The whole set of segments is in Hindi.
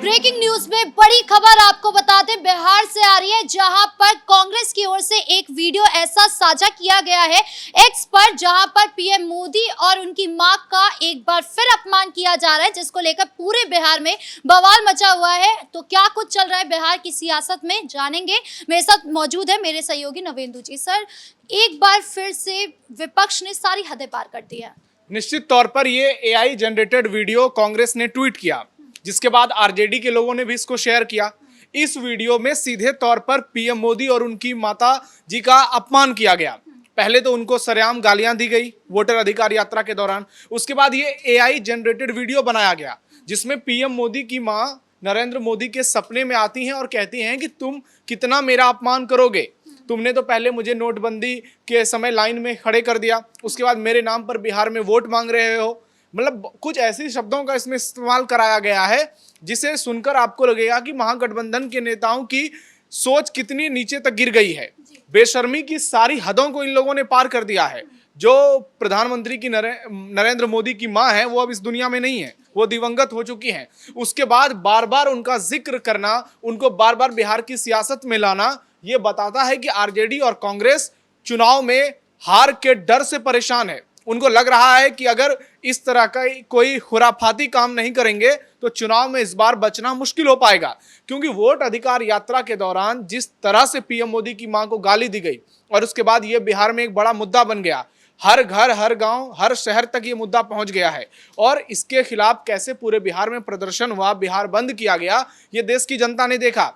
ब्रेकिंग न्यूज में बड़ी खबर आपको बता दें, बिहार से आ रही है, जहां पर कांग्रेस की ओर से एक वीडियो ऐसा साझा किया गया है एक्स पर, जहां पर पीएम मोदी और उनकी मां का एक बार फिर अपमान किया जा रहा है, जिसको लेकर पूरे बिहार में बवाल मचा हुआ है। तो क्या कुछ चल रहा है बिहार की सियासत में, जानेंगे। मेरे साथ मौजूद है मेरे सहयोगी नवेंदु जी। सर, एक बार फिर से विपक्ष ने सारी हदें पार कर दी है। निश्चित तौर पर ये एआई जनरेटेड वीडियो कांग्रेस ने ट्वीट किया, जिसके बाद आरजेडी के लोगों ने भी इसको शेयर किया। इस वीडियो में सीधे तौर पर पीएम मोदी और उनकी माता जी का अपमान किया गया। पहले तो उनको सरेआम गालियां दी गई वोटर अधिकार यात्रा के दौरान। उसके बाद ये एआई जनरेटेड वीडियो बनाया गया, जिसमें पीएम मोदी की मां नरेंद्र मोदी के सपने में आती हैं और कहती हैं कि तुम कितना मेरा अपमान करोगे, तुमने तो पहले मुझे नोटबंदी के समय लाइन में खड़े कर दिया, उसके बाद मेरे नाम पर बिहार में वोट मांग रहे हो। मतलब कुछ ऐसे शब्दों का इसमें इस्तेमाल कराया गया है जिसे सुनकर आपको लगेगा कि महागठबंधन के नेताओं की सोच कितनी नीचे तक गिर गई है। बेशर्मी की सारी हदों को इन लोगों ने पार कर दिया है। जो प्रधानमंत्री की नरेंद्र मोदी की मां है, वो अब इस दुनिया में नहीं है, वो दिवंगत हो चुकी हैं। उसके बाद बार बार उनका जिक्र करना, उनको बार बार बिहार की सियासत में लाना, ये बताता है कि आरजेडी और कांग्रेस चुनाव में हार के डर से परेशान है। उनको लग रहा है कि अगर इस तरह का कोई खुराफाती काम नहीं करेंगे तो चुनाव में इस बार बचना मुश्किल हो पाएगा। क्योंकि वोट अधिकार यात्रा के दौरान जिस तरह से पीएम मोदी की मां को गाली दी गई और उसके बाद ये बिहार में एक बड़ा मुद्दा बन गया, हर घर, हर गांव, हर शहर तक ये मुद्दा पहुंच गया है। और इसके खिलाफ कैसे पूरे बिहार में प्रदर्शन हुआ, बिहार बंद किया गया, ये देश की जनता ने देखा।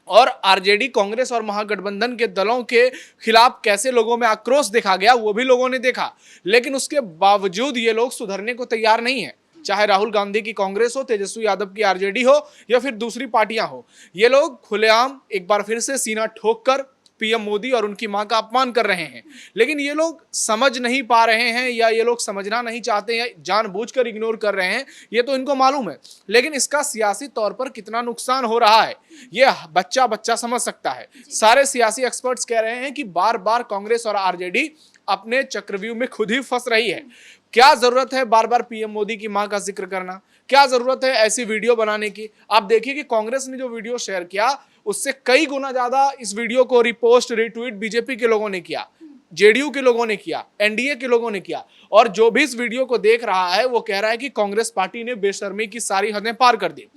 और आरजेडी, कांग्रेस और महागठबंधन के दलों के खिलाफ कैसे लोगों में आक्रोश देखा गया, वो भी लोगों ने देखा। लेकिन उसके बावजूद ये लोग सुधरने को तैयार नहीं है। चाहे राहुल गांधी की कांग्रेस हो, तेजस्वी यादव की आरजेडी हो या फिर दूसरी पार्टियां हो, ये लोग खुलेआम एक बार फिर से सीना ठोक कर पीएम मोदी और उनकी मां का अपमान कर रहे हैं। लेकिन ये लोग समझ नहीं पा रहे हैं, या ये लोग समझना नहीं चाहते हैं, जानबूझकर इग्नोर कर रहे हैं, ये तो इनको मालूम है। लेकिन इसका सियासी तौर पर कितना नुकसान हो रहा है, ये बच्चा बच्चा समझ सकता है। सारे सियासी एक्सपर्ट्स कह रहे हैं कि बार बार कांग्रेस और आरजेडी अपने चक्रव्यूह में खुद ही फंस रही है। क्या जरूरत है बार बार पीएम मोदी की मां का जिक्र करना, क्या जरूरत है ऐसी वीडियो बनाने की। आप देखिए कि कांग्रेस ने जो वीडियो शेयर किया, उससे कई गुना ज्यादा इस वीडियो को रिपोस्ट, रिट्वीट बीजेपी के लोगों ने किया, जेडीयू के लोगों ने किया, एनडीए के लोगों ने किया। और जो भी इस वीडियो को देख रहा है वो कह रहा है कि कांग्रेस पार्टी ने बेशर्मी की सारी हदें पार कर दी।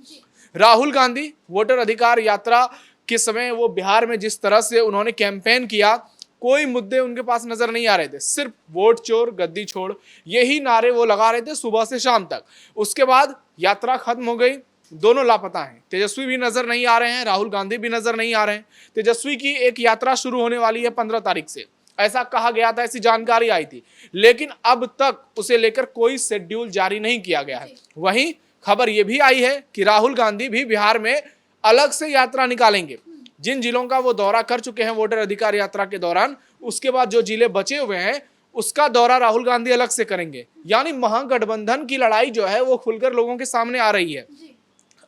राहुल गांधी वोटर अधिकार यात्रा के समय वो बिहार में जिस तरह से उन्होंने कैंपेन किया, कोई मुद्दे उनके पास नजर नहीं आ रहे थे, सिर्फ वोट चोर गद्दी छोड़, यही नारे वो लगा रहे थे सुबह से शाम तक। उसके बाद यात्रा खत्म हो गई, दोनों लापता हैं। तेजस्वी भी नजर नहीं आ रहे हैं, राहुल गांधी भी नजर नहीं आ रहे हैं। तेजस्वी की एक यात्रा शुरू होने वाली है 15 तारीख से, ऐसा कहा गया था, ऐसी जानकारी आई थी, लेकिन अब तक उसे लेकर कोई शेड्यूल जारी नहीं किया गया है। वहीं खबर यह भी आई है कि राहुल गांधी भी बिहार में अलग से यात्रा निकालेंगे। जिन जिलों का वो दौरा कर चुके हैं वोटर अधिकार यात्रा के दौरान, उसके बाद जो जिले बचे हुए हैं उसका दौरा राहुल गांधी अलग से करेंगे। यानी महागठबंधन की लड़ाई जो है वो खुलकर लोगों के सामने आ रही है।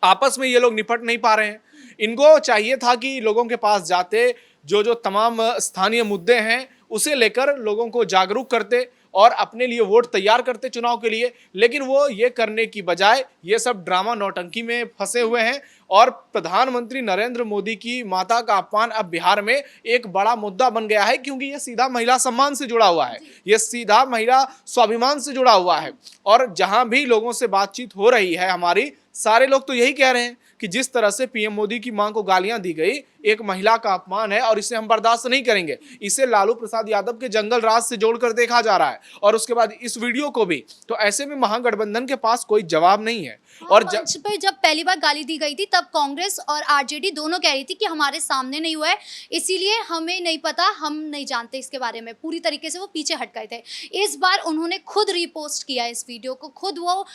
आपस में ये लोग निपट नहीं पा रहे हैं। इनको चाहिए था कि लोगों के पास जाते, जो तमाम स्थानीय मुद्दे हैं उसे लेकर लोगों को जागरूक करते और अपने लिए वोट तैयार करते चुनाव के लिए। लेकिन वो ये करने की बजाय ये सब ड्रामा नौटंकी में फंसे हुए हैं। और प्रधानमंत्री नरेंद्र मोदी की माता का अपमान अब बिहार में एक बड़ा मुद्दा बन गया है, क्योंकि ये सीधा महिला सम्मान से जुड़ा हुआ है, ये सीधा महिला स्वाभिमान से जुड़ा हुआ है। और जहां भी लोगों से बातचीत हो रही है हमारी, सारे लोग तो यही कह रहे हैं कि जिस तरह से पीएम मोदी की मां को गालियां दी गई, एक महिला का अपमान है और इसे हम बर्दाश्त नहीं करेंगे। इसे लालू प्रसाद यादव के जंगल राज से जोड़कर देखा जा रहा है, और उसके बाद इस वीडियो को भी। तो ऐसे में महागठबंधन के पास कोई जवाब नहीं है। और मंच पे जब पहली बार गाली दी गई थी, तब कांग्रेस और आरजेडी दोनों कह रही थी कि हमारे सामने नहीं हुआ है, इसीलिए हमें नहीं पता, हम नहीं जानते इसके बारे में, पूरी तरीके से वो पीछे हट गए थे। इस बार उन्होंने खुद रिपोस्ट किया इस वीडियो को, खुद वो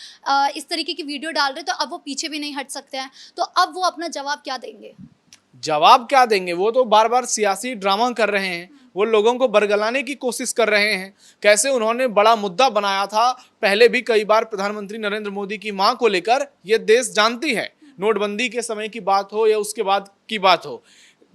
इस तरीके की वीडियो डाल रहे, तो अब वो पीछे भी नहीं हट सकते हैं। तो अब वो अपना जवाब क्या देंगे? जवाब क्या देंगे? वो तो बार बार सियासी ड्रामा कर रहे हैं, वो लोगों को बरगलाने की कोशिश कर रहे हैं। कैसे उन्होंने बड़ा मुद्दा बनाया था पहले भी कई बार प्रधानमंत्री नरेंद्र मोदी की मां को लेकर, ये देश जानती है। नोटबंदी के समय की बात हो या उसके बाद की बात हो,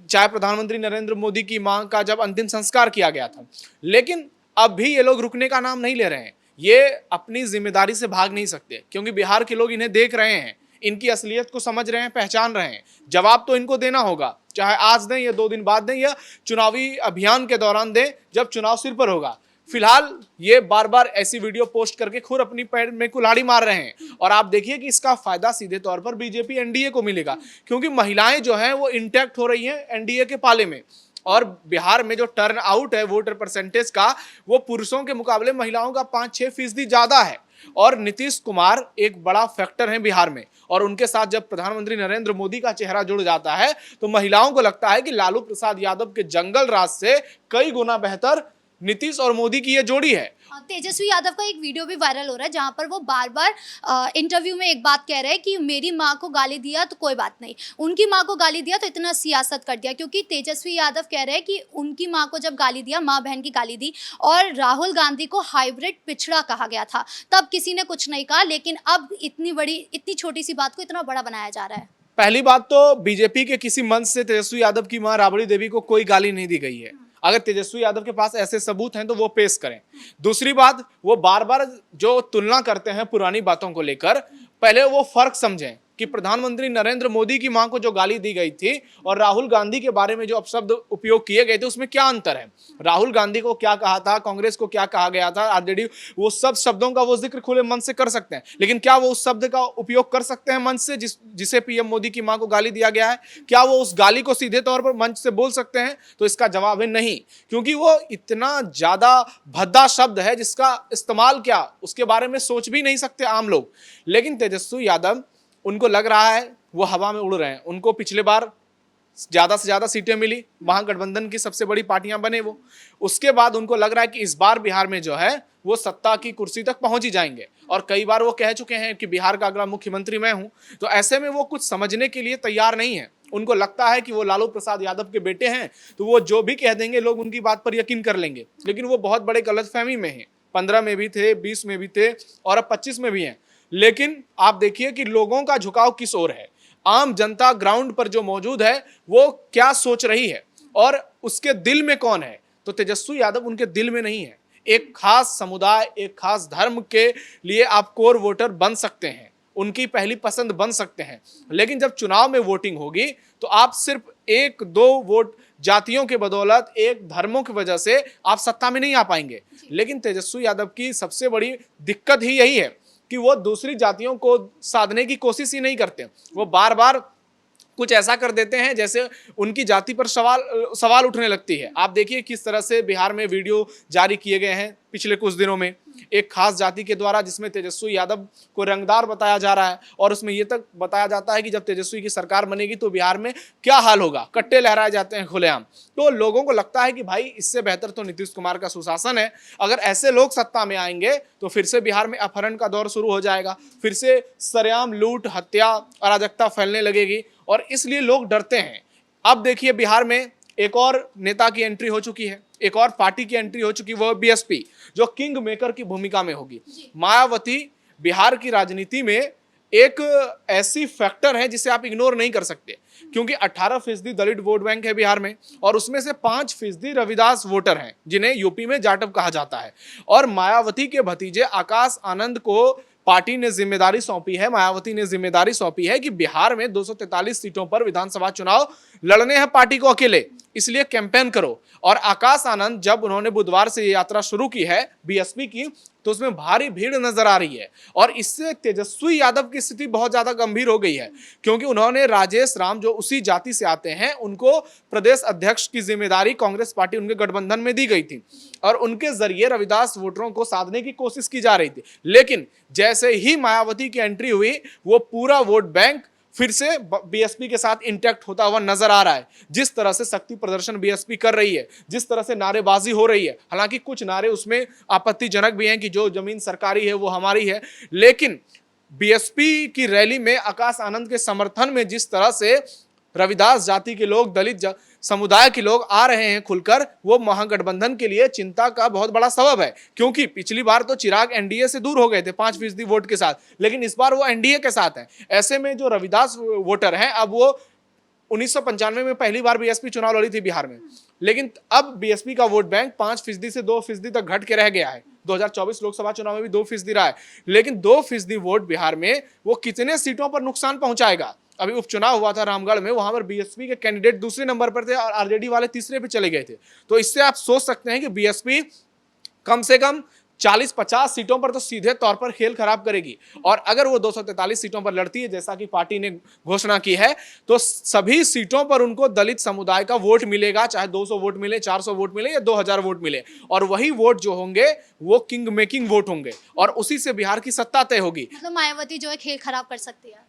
चाहे प्रधानमंत्री नरेंद्र मोदी की मां का जब अंतिम संस्कार किया गया था। लेकिन अब भी ये लोग रुकने का नाम नहीं ले रहे हैं। ये अपनी जिम्मेदारी से भाग नहीं सकते, क्योंकि बिहार के लोग इन्हें देख रहे हैं, इनकी असलियत को समझ रहे हैं, पहचान रहे हैं। जवाब तो इनको देना होगा, चाहे आज दें या 2 दिन बाद दें या चुनावी अभियान के दौरान दें जब चुनाव सिर पर होगा। फिलहाल ये बार बार ऐसी वीडियो पोस्ट करके खुद अपनी पैर में कुल्हाड़ी मार रहे हैं और आप देखिए कि इसका फायदा सीधे तौर पर बीजेपी एनडीए को मिलेगा, क्योंकि महिलाएं जो हैं वो इंटैक्ट हो रही हैं एनडीए के पाले में। और बिहार में जो टर्न आउट है वोटर परसेंटेज का, वो पुरुषों के मुकाबले महिलाओं का 5-6% ज्यादा है। और नीतीश कुमार एक बड़ा फैक्टर है बिहार में, और उनके साथ जब प्रधानमंत्री नरेंद्र मोदी का चेहरा जुड़ जाता है तो महिलाओं को लगता है कि लालू प्रसाद यादव के जंगल राज से कई गुना बेहतर नीतीश और मोदी की ये जोड़ी है। तेजस्वी यादव का एक वीडियो भी वायरल हो रहा है जहां पर वो बार बार इंटरव्यू में एक बात कह रहे हैं कि मेरी माँ को गाली दिया तो कोई बात नहीं, उनकी माँ को गाली दिया तो इतना सियासत कर दिया। क्योंकि तेजस्वी यादव कह रहे हैं कि उनकी माँ को जब गाली दिया, माँ बहन की गाली दी, और राहुल गांधी को हाइब्रिड पिछड़ा कहा गया था, तब किसी ने कुछ नहीं कहा, लेकिन अब इतनी छोटी सी बात को इतना बड़ा बनाया जा रहा है। पहली बात तो बीजेपी के किसी मंच से तेजस्वी यादव की मां राबड़ी देवी को कोई गाली नहीं दी गई है। अगर तेजस्वी यादव के पास ऐसे सबूत हैं तो वो पेश करें। दूसरी बात, वो बार बार जो तुलना करते हैं पुरानी बातों को लेकर, पहले वो फर्क समझें कि प्रधानमंत्री नरेंद्र मोदी की मां को जो गाली दी गई थी और राहुल गांधी के बारे में जो अपशब्द उपयोग किए गए थे उसमें क्या अंतर है। राहुल गांधी को क्या कहा था, कांग्रेस को क्या कहा गया था, आरजेडी, वो सब शब्दों का वो जिक्र खुले मन से कर सकते हैं, लेकिन क्या वो उस शब्द का उपयोग कर सकते हैं मंच से जिसे पीएम मोदी की मां को गाली दिया गया है? क्या वो उस गाली को सीधे तौर पर मंच से बोल सकते हैं? तो इसका जवाब है नहीं, क्योंकि वो इतना ज्यादा भद्दा शब्द है जिसका इस्तेमाल क्या उसके बारे में सोच भी नहीं सकते आम लोग। लेकिन तेजस्वी यादव, उनको लग रहा है वो हवा में उड़ रहे हैं। उनको पिछले बार ज्यादा से ज्यादा सीटें मिली, महागठबंधन की सबसे बड़ी पार्टियां बने वो। उसके बाद उनको लग रहा है कि इस बार बिहार में जो है वो सत्ता की कुर्सी तक पहुंच ही जाएंगे, और कई बार वो कह चुके हैं कि बिहार का अगला मुख्यमंत्री मैं हूं। तो ऐसे में वो कुछ समझने के लिए तैयार नहीं है। उनको लगता है कि वो लालू प्रसाद यादव के बेटे हैं तो वो जो भी कह देंगे लोग उनकी बात पर यकीन कर लेंगे। लेकिन वो बहुत बड़े गलतफहमी में है। 15 में भी थे, 20 में भी थे और अब 25 में भी हैं। लेकिन आप देखिए कि लोगों का झुकाव किस ओर है। आम जनता ग्राउंड पर जो मौजूद है वो क्या सोच रही है और उसके दिल में कौन है। तो तेजस्वी यादव उनके दिल में नहीं है। एक खास समुदाय, एक खास धर्म के लिए आप कोर वोटर बन सकते हैं, उनकी पहली पसंद बन सकते हैं, लेकिन जब चुनाव में वोटिंग होगी तो आप सिर्फ 1-2 वोट जातियों के बदौलत, एक धर्मों की वजह से आप सत्ता में नहीं आ पाएंगे। लेकिन तेजस्वी यादव की सबसे बड़ी दिक्कत ही यही है कि वो दूसरी जातियों को साधने की कोशिश ही नहीं करते। वो बार बार कुछ ऐसा कर देते हैं जैसे उनकी जाति पर सवाल उठने लगती है। आप देखिए किस तरह से बिहार में वीडियो जारी किए गए हैं पिछले कुछ दिनों में एक खास जाति के द्वारा, जिसमें तेजस्वी यादव को रंगदार बताया जा रहा है और उसमें यह तक बताया जाता है कि जब तेजस्वी की सरकार बनेगी तो बिहार में क्या हाल होगा। कट्टे लहराए जाते हैं खुलेआम। तो लोगों को लगता है कि भाई इससे बेहतर तो नीतीश कुमार का सुशासन है। अगर ऐसे लोग सत्ता में आएंगे तो फिर से बिहार में अपहरण का दौर शुरू हो जाएगा, फिर से सरेआम लूट, हत्या, अराजकता फैलने लगेगी और इसलिए लोग डरते हैं। अब देखिए बिहार में एक और नेता की एंट्री हो चुकी है, एक और पार्टी की एंट्री हो चुकी है, वो बीएसपी, जो किंग मेकर की भूमिका में होगी। मायावती बिहार की राजनीति में एक ऐसी फैक्टर है जिसे आप इग्नोर नहीं कर सकते, क्योंकि 18% दलित वोट बैंक है बिहार में और उसमें से 5% रविदास वोटर हैं जिन्हें यूपी में जाटव कहा जाता है। और मायावती के भतीजे आकाश आनंद को पार्टी ने जिम्मेदारी सौंपी है, मायावती ने जिम्मेदारी सौंपी है कि बिहार में 243 सीटों पर विधानसभा चुनाव लड़ने हैं पार्टी को अकेले, इसलिए कैंपेन करो। और आकाश आनंद जब उन्होंने बुधवार से ये यात्रा शुरू की है बीएसपी की, तो उसमें भारी भीड़ नजर आ रही है और इससे तेजस्वी यादव की स्थिति बहुत ज्यादा गंभीर हो गई है, क्योंकि उन्होंने राजेश राम जो उसी जाति से आते हैं उनको प्रदेश अध्यक्ष की जिम्मेदारी कांग्रेस पार्टी उनके गठबंधन में दी गई थी और उनके जरिए रविदास वोटरों को साधने की कोशिश की जा रही थी। लेकिन जैसे ही मायावती की एंट्री हुई वो पूरा वोट बैंक फिर से बीएसपी के साथ इंटैक्ट होता हुआ नजर आ रहा है। जिस तरह से शक्ति प्रदर्शन बीएसपी कर रही है, जिस तरह से नारेबाजी हो रही है, हालांकि कुछ नारे उसमें आपत्तिजनक भी हैं कि जो जमीन सरकारी है वो हमारी है, लेकिन बीएसपी की रैली में आकाश आनंद के समर्थन में जिस तरह से रविदास जाति के लोग, दलित समुदाय के लोग आ रहे हैं खुलकर, वो महागठबंधन के लिए चिंता का बहुत बड़ा सबब है। क्योंकि पिछली बार तो चिराग एनडीए से दूर हो गए थे 5% वोट के साथ, लेकिन इस बार वो एनडीए के साथ हैं। ऐसे में जो रविदास वोटर हैं, अब वो 1995 में पहली बार बीएसपी चुनाव लड़ी थी बिहार में, लेकिन अब बीएसपी का वोट बैंक 5% से 2% तक घट के रह गया है। 2024 लोकसभा चुनाव में भी 2% रहा है, लेकिन 2% वोट बिहार में वो कितने सीटों पर नुकसान पहुंचाएगा। अभी उपचुनाव हुआ था रामगढ़ में, वहां पर बीएसपी के कैंडिडेट दूसरे नंबर पर थे और आरजेडी वाले तीसरे पे चले गए थे। तो इससे आप सोच सकते हैं कि बीएसपी कम से कम 40-50 सीटों पर तो सीधे तौर पर खेल खराब करेगी। और अगर वो 243 सीटों पर लड़ती है जैसा कि पार्टी ने घोषणा की है, तो सभी सीटों पर उनको दलित समुदाय का वोट मिलेगा, चाहे 200 वोट मिले, 400 वोट मिले या 2000 वोट मिले। और वही वोट जो होंगे वो किंग मेकिंग वोट होंगे और उसी से बिहार की सत्ता तय होगी। मतलब मायावती जो है खेल खराब कर सकती है।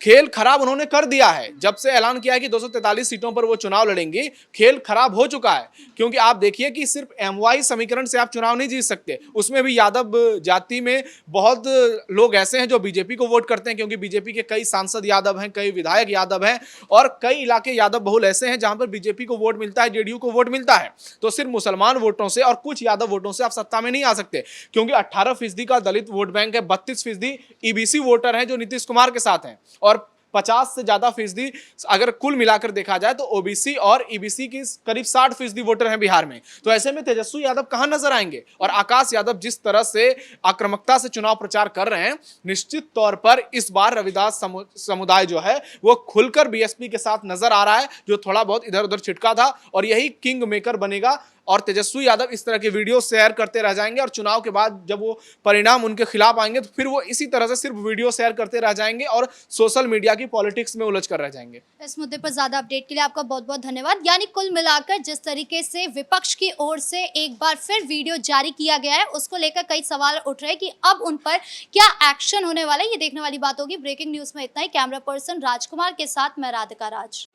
खेल खराब उन्होंने कर दिया है। जब से ऐलान किया है कि 243 सीटों पर वो चुनाव लड़ेंगी, खेल खराब हो चुका है। क्योंकि आप देखिए कि सिर्फ एमवाई समीकरण से आप चुनाव नहीं जीत सकते, उसमें भी यादव जाति में बहुत लोग ऐसे हैं जो बीजेपी को वोट करते हैं, क्योंकि बीजेपी के कई सांसद यादव हैं, कई विधायक यादव हैं और कई इलाके यादव बहुल ऐसे हैं जहां पर बीजेपी को वोट मिलता है, जेडीयू को वोट मिलता है। तो सिर्फ मुसलमान वोटों से और कुछ यादव वोटों से आप सत्ता में नहीं आ सकते, क्योंकि 18% का दलित वोट बैंक है, 32% ईबीसी वोटर हैं जो नीतीश कुमार के साथ हैं और 50 से ज्यादा फीसदी अगर कुल मिलाकर देखा जाए तो ओबीसी और ईबीसी की करीब 60% वोटर हैं बिहार में। तो ऐसे में तेजस्वी यादव कहां नजर आएंगे। और आकाश यादव जिस तरह से आक्रामकता से चुनाव प्रचार कर रहे हैं, निश्चित तौर पर इस बार रविदास समुदाय जो है वो खुलकर बीएसपी के साथ नजर आ रहा है, जो थोड़ा बहुत इधर उधर छिटका था, और यही किंग मेकर बनेगा। और तेजस्वी यादव इस तरह के वीडियो शेयर करते रह जाएंगे और चुनाव के बाद जब वो परिणाम उनके खिलाफ आएंगे तो फिर वो इसी तरह से सिर्फ वीडियो शेयर करते रह जाएंगे और सोशल मीडिया की पॉलिटिक्स में उलझ कर रह जाएंगे। इस मुद्दे पर ज्यादा अपडेट के लिए आपका बहुत बहुत धन्यवाद। यानी कुल मिलाकर जिस तरीके से विपक्ष की ओर से एक बार फिर वीडियो जारी किया गया है, उसको लेकर कई सवाल उठ रहे हैं कि अब उन पर क्या एक्शन होने वाला है, ये देखने वाली बात होगी। ब्रेकिंग न्यूज में इतना ही। कैमरा पर्सन राजकुमार के साथ मैं राधिका राज।